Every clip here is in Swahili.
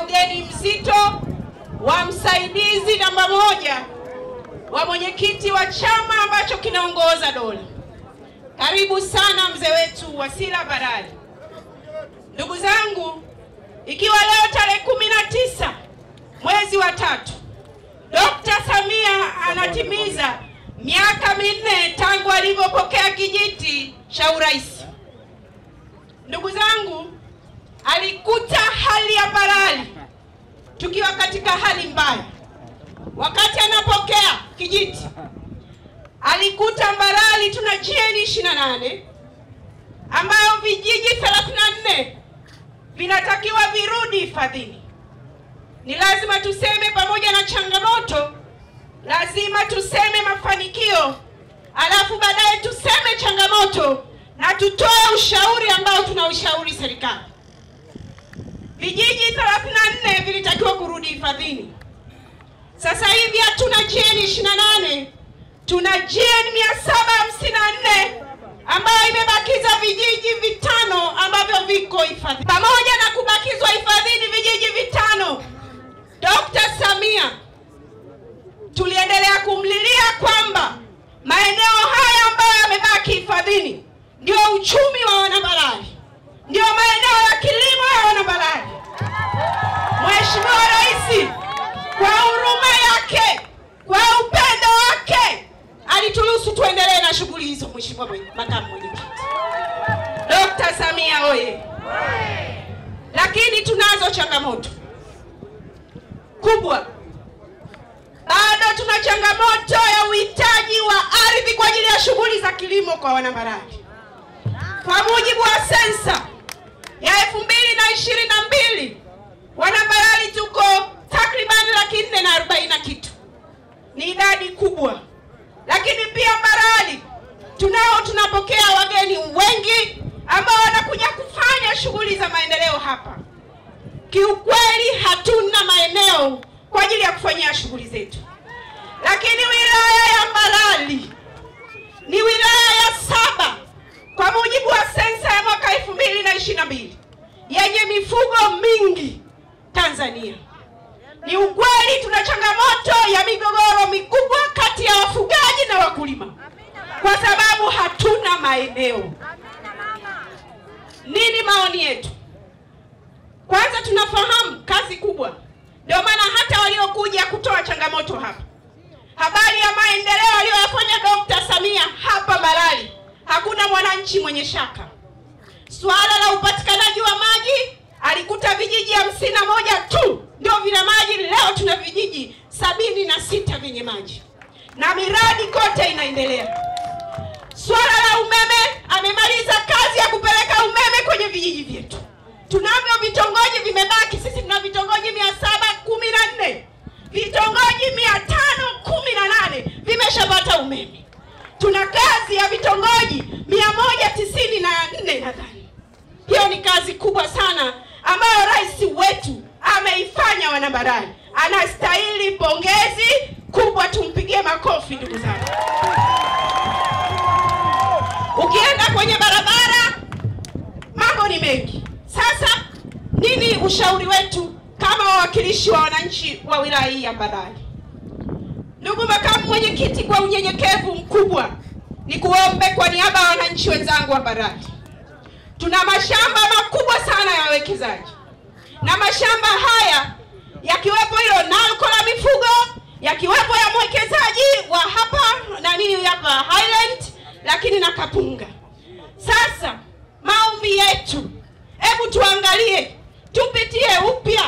ugeni mzito wa msaidizi namba 1 wa mwenyekiti wa chama ambacho kinaongoza dola. Karibu sana mzee wetu Wasira Barali. Ndugu zangu, ikiwa leo tarehe 19 mwezi wa 3, Dr. Samia anatimiza miaka 4 tangu alipopokea kijiti cha urais. Ndugu zangu, alikuta hali ya Barali tukiwa katika hali mbaya. Wakati anapokea kijiti, alikuta Barali tuna GN 28 ambayo vijiji 34 vinatakiwa virudi hifadhini. Ni lazima tuseme pamoja na changamoto, lazima tuseme mafanikio, alafu baadaye tuseme changamoto na tutoe ushauri ambao tunaushauri serikali. Vijiji 34 vilitakiwa kurudi hifadhini. Sasa hivi hatuna GN 28, tuna GN 754 ambayo imebakiza vijiji 5 ambavyo viko hifadhini. Pamoja na kubakizwa hifadhini vijiji 5, Dr. Samia tuliendelea kumlilia kwamba maeneo haya ambayo yamebaki hifadhini ndio uchumi wa Wanabarali, ndio maeneo ya kilimo ya Wanabarali. Mheshimiwa Rais kwa huruma yake, kwa upendo wake, alituruhusu tuendelee na shughuli hizo. Mheshimiwa Makamu Mwenyekiti Dr. Samia oye! Lakini tunazo changamoto kubwa. Bado tuna changamoto ya uhitaji wa ardhi kwa ajili ya shughuli za kilimo kwa Wanabarali. Kwa mujibu wa sensa ya 2022, Wanabarali tuko takriban 440 na kitu. Ni idadi kubwa. Lakini pia Barali tunapokea wageni wengi ambao wanakuja kufanya shughuli za maendeleo hapa. Kiukweli hatuna maeneo kwa ajili ya kufanyia shughuli zetu. Lakini wilaya ya Barali ni wilaya ya 7 kwa mujibu wa sensa ya mwaka 2022 yenye mifugo mingi Tanzania. Ni ukweli tuna changamoto ya migogoro mikubwa kati ya wafugaji na wakulima kwa sababu hatuna maeneo. Nini maoni yetu? Kwanza tunafahamu kazi kubwa. Ndio maana hata waliokuja kutoa changamoto hapa, habari ya maendeleo aliyofanya Dr. Samia hapa Barali, hakuna mwananchi mwenye shaka. Swala la upatikanaji wa maji, alikuta vijiji 51 tu ndio vina maji. Leo tuna vijiji 76 vyenye maji na miradi kote inaendelea. Swala la umeme, amemaliza kazi ya kupeleka umeme kwenye vijiji vyetu. Tunavyo vitongoji vimebaki, sisi tuna vitongoji 714. Vitongoji 518 vimeshapata umeme. Tuna kazi ya vitongoji 194 nadhani. Hiyo ni kazi kubwa sana ambayo rais wetu ameifanya Wanabarali. Anastahili pongezi kubwa, tumpigie makofi ndugu zangu. Ukienda kwenye barabara mambo ni mengi. Sasa nini ushauri wetu kama wawakilishi wa wananchi wa wilaya hii ya Barali? Ndugu Makamu Mwenyekiti, kwa unyenyekevu mkubwa ni kuombe kwa niaba ya wananchi wenzangu wa Barali. Tuna mashamba makubwa sana ya wawekezaji. Na mashamba haya yakiwepo hilo nalko la mifugo, yakiwepo ya mwekezaji wa hapa hapa Highland, lakini na Kapunga. Sasa maombi yetu, hebu tuangalie, tupitie upya,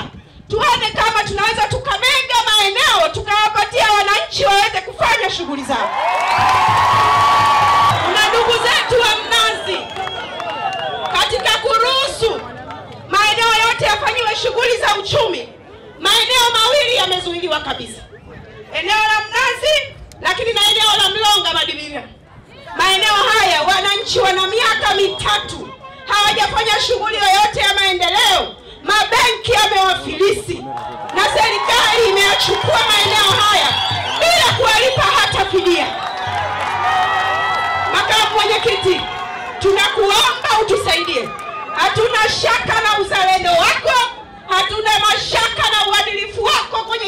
tuone kama tunaweza tukamega maeneo tukawapatia wananchi waweze kufanya shughuli zao. Kuna ndugu zetu wa Mnazi, katika kuruhusu maeneo yote yafanyiwe shughuli za uchumi, maeneo mawili yamezuiliwa kabisa. Eneo la Mnazi lakini na eneo la Mlonga Madibira. Maeneo haya wananchi wana miaka 3 hawajafanya shughuli yoyote ya maendeleo. Mabenki yamewafilisi na serikali imeyachukua maeneo haya bila kuwalipa hata fidia. Makamu Mwenyekiti, tunakuomba utusaidie. Hatuna shaka na uzalendo wako, hatuna mashaka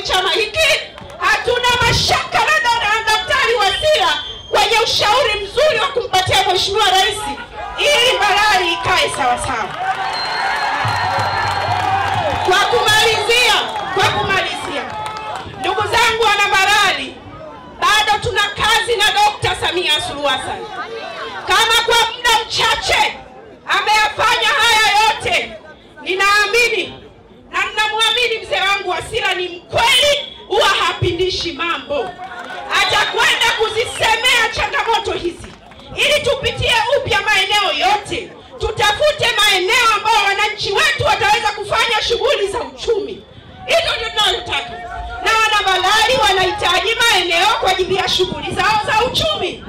kwenye chama hiki, hatuna mashaka na Daktari Wasira kwenye ushauri mzuri wa kumpatia Mheshimiwa Rais ili Mbarali ikae sawa sawa. Kwa kumalizia, ndugu zangu wana Mbarali, bado tuna kazi na Dr. Samia Suluhu Hassan. Kama kwa muda mchache ameyafanya haya yote, ninaamini na ninamwamini mzee wangu Wasira ni mkweli, huwa hapindishi mambo. Atakwenda kuzisemea changamoto hizi ili tupitie upya maeneo yote, tutafute maeneo ambayo wananchi wetu wataweza kufanya shughuli za uchumi. Hilo ndio tunalotaka. Na wana Mbarali wanahitaji maeneo kwa ajili ya shughuli zao za uchumi.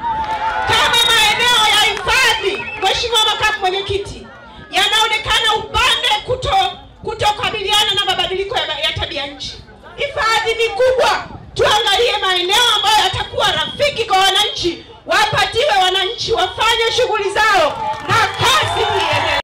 Kama maeneo ya hifadhi, Mheshimiwa Makamu Mwenyekiti, yanaonekana upande kutokabiliana na mabadiliko ya tabia nchi. Hifadhi ni kubwa, tuangalie maeneo ambayo yatakuwa rafiki kwa wananchi, wapatiwe wananchi wafanye shughuli